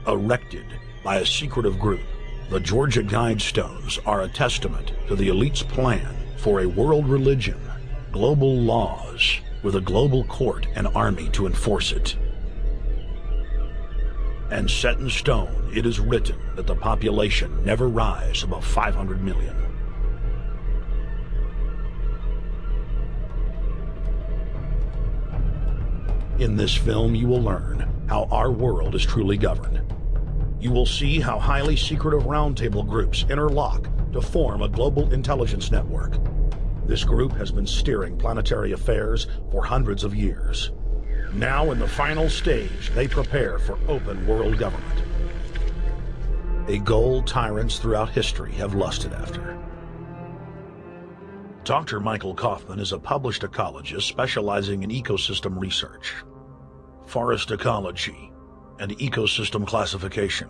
erected by a secretive group. The Georgia Guidestones are a testament to the elite's plan for a world religion, global laws, with a global court and army to enforce it. And set in stone, it is written that the population never rise above 500 million. In this film, you will learn how our world is truly governed. You will see how highly secretive roundtable groups interlock to form a global intelligence network. This group has been steering planetary affairs for hundreds of years. Now, in the final stage, they prepare for open world government. A goal tyrants throughout history have lusted after. Dr. Michael Kaufman is a published ecologist specializing in ecosystem research, forest ecology, and ecosystem classification.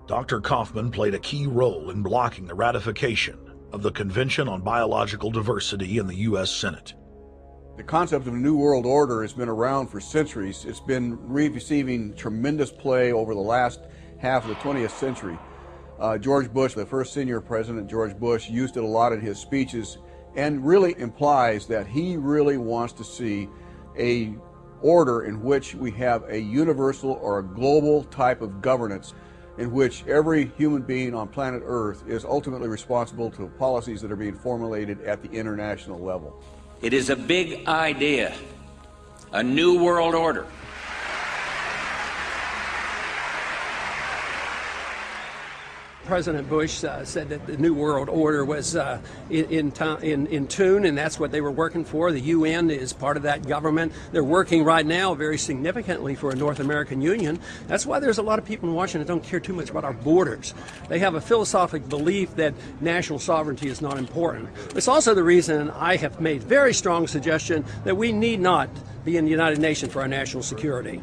Dr. Kaufman played a key role in blocking the ratification of the Convention on Biological Diversity in the U.S. Senate. The concept of a New World Order has been around for centuries. It's been receiving tremendous play over the last half of the 20th century. George Bush, the first senior president, George Bush, used it a lot in his speeches and really implies that he really wants to see a order in which we have a universal or a global type of governance in which every human being on planet Earth is ultimately responsible to policies that are being formulated at the international level. It is a big idea, a new world order. President Bush said that the New World Order was in tune, and that's what they were working for. The UN is part of that government. They're working right now very significantly for a North American Union. That's why there's a lot of people in Washington that don't care too much about our borders. They have a philosophic belief that national sovereignty is not important. It's also the reason I have made very strong suggestion that we need not be in the United Nations for our national security.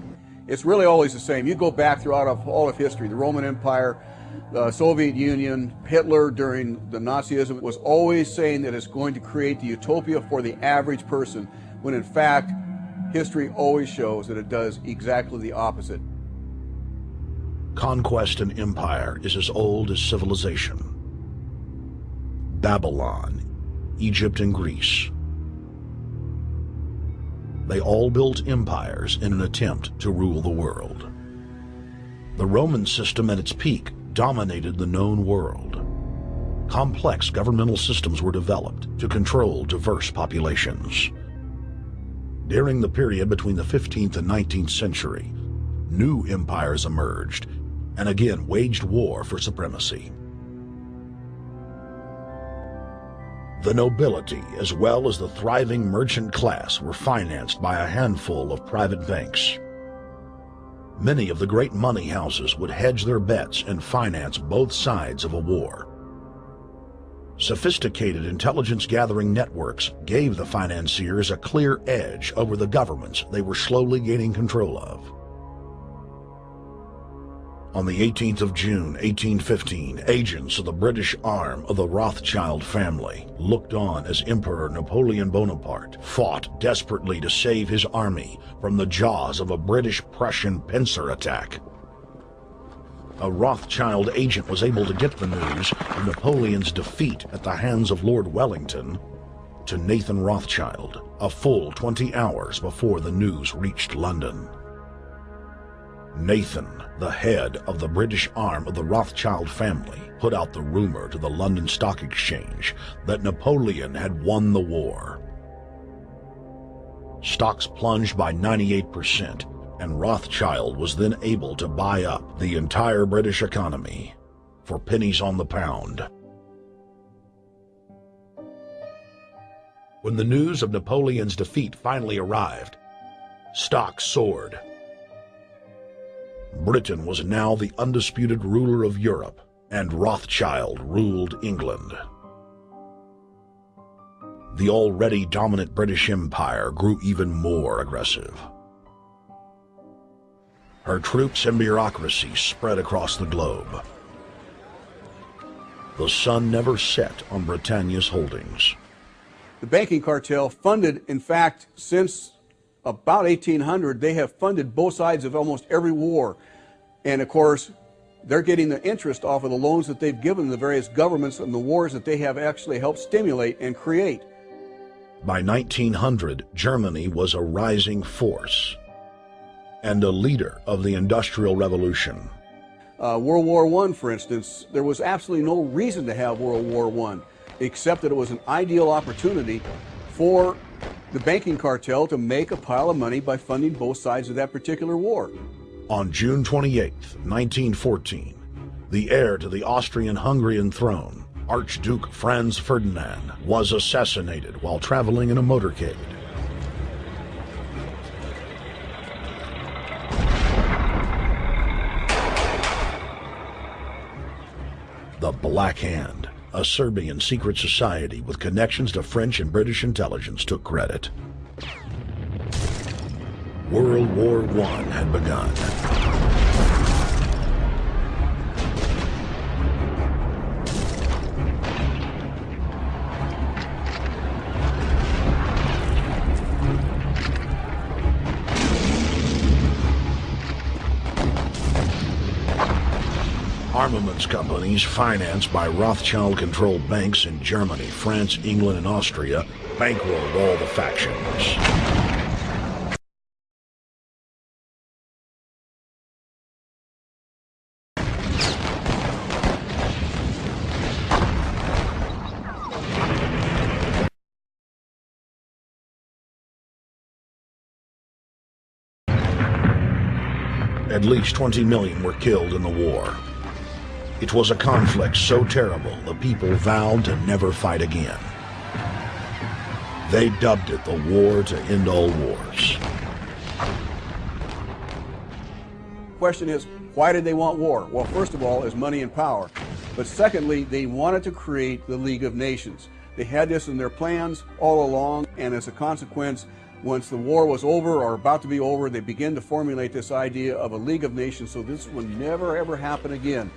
It's really always the same. You go back throughout all of history, the Roman Empire, the Soviet Union, Hitler during the Nazism was always saying that it's going to create the utopia for the average person, when in fact, history always shows that it does exactly the opposite. Conquest and empire is as old as civilization. Babylon, Egypt, and Greece. They all built empires in an attempt to rule the world. The Roman system at its peak dominated the known world. Complex governmental systems were developed to control diverse populations. During the period between the 15th and 19th century, new empires emerged and again waged war for supremacy. The nobility, as well as the thriving merchant class, were financed by a handful of private banks. Many of the great money houses would hedge their bets and finance both sides of a war. Sophisticated intelligence-gathering networks gave the financiers a clear edge over the governments they were slowly gaining control of. On the 18th of June, 1815, agents of the British arm of the Rothschild family looked on as Emperor Napoleon Bonaparte fought desperately to save his army from the jaws of a British-Prussian pincer attack. A Rothschild agent was able to get the news of Napoleon's defeat at the hands of Lord Wellington to Nathan Rothschild, a full 20 hours before the news reached London. Nathan, the head of the British arm of the Rothschild family, put out the rumor to the London Stock Exchange that Napoleon had won the war. Stocks plunged by 98%, and Rothschild was then able to buy up the entire British economy for pennies on the pound. When the news of Napoleon's defeat finally arrived, stocks soared. Britain was now the undisputed ruler of Europe, and Rothschild ruled England. The already dominant British Empire grew even more aggressive. Her troops and bureaucracy spread across the globe. The sun never set on Britannia's holdings. The banking cartel funded, in fact, since about 1800, they have funded both sides of almost every war. And of course, they're getting the interest off of the loans that they've given the various governments and the wars that they have actually helped stimulate and create. By 1900, Germany was a rising force and a leader of the Industrial Revolution. World War I, for instance, there was absolutely no reason to have World War I, except that it was an ideal opportunity for the banking cartel to make a pile of money by funding both sides of that particular war. On June 28, 1914, the heir to the Austrian-Hungarian throne, Archduke Franz Ferdinand, was assassinated while traveling in a motorcade. The Black Hand, a Serbian secret society with connections to French and British intelligence, took credit. World War I had begun. Armaments companies financed by Rothschild-controlled banks in Germany, France, England, and Austria bankrolled all the factions. At least 20 million were killed in the war. It was a conflict so terrible the people vowed to never fight again. They dubbed it the war to end all wars. Question is, why did they want war? Well, first of all, is money and power. But secondly, they wanted to create the League of Nations. They had this in their plans all along, and as a consequence, once the war was over or about to be over, they began to formulate this idea of a League of Nations so this would never ever happen again.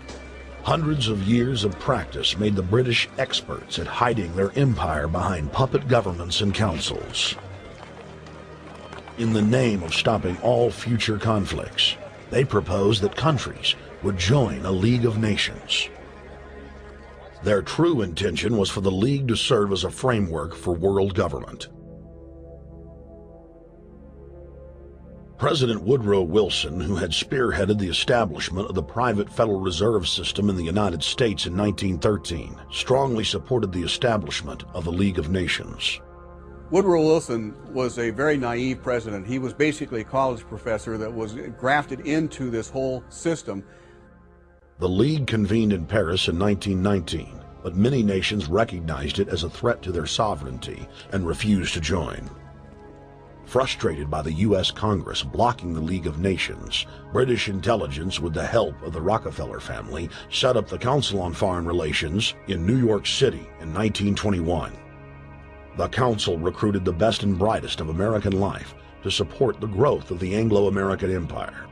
Hundreds of years of practice made the British experts at hiding their empire behind puppet governments and councils. In the name of stopping all future conflicts, they proposed that countries would join a League of Nations. Their true intention was for the League to serve as a framework for world government. President Woodrow Wilson, who had spearheaded the establishment of the private Federal Reserve System in the United States in 1913, strongly supported the establishment of the League of Nations. Woodrow Wilson was a very naive president. He was basically a college professor that was grafted into this whole system. The League convened in Paris in 1919, but many nations recognized it as a threat to their sovereignty and refused to join. Frustrated by the U.S. Congress blocking the League of Nations, British intelligence, with the help of the Rockefeller family, set up the Council on Foreign Relations in New York City in 1921. The Council recruited the best and brightest of American life to support the growth of the Anglo-American Empire.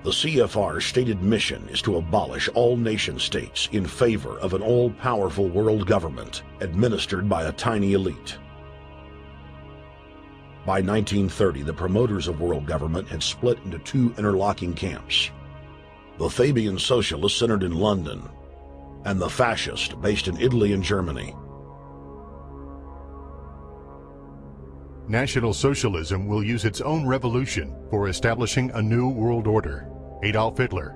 The CFR's stated mission is to abolish all nation-states in favor of an all-powerful world government administered by a tiny elite. By 1930, the promoters of world government had split into two interlocking camps: the Fabian socialists centered in London, and the fascists based in Italy and Germany. National Socialism will use its own revolution for establishing a new world order. Adolf Hitler,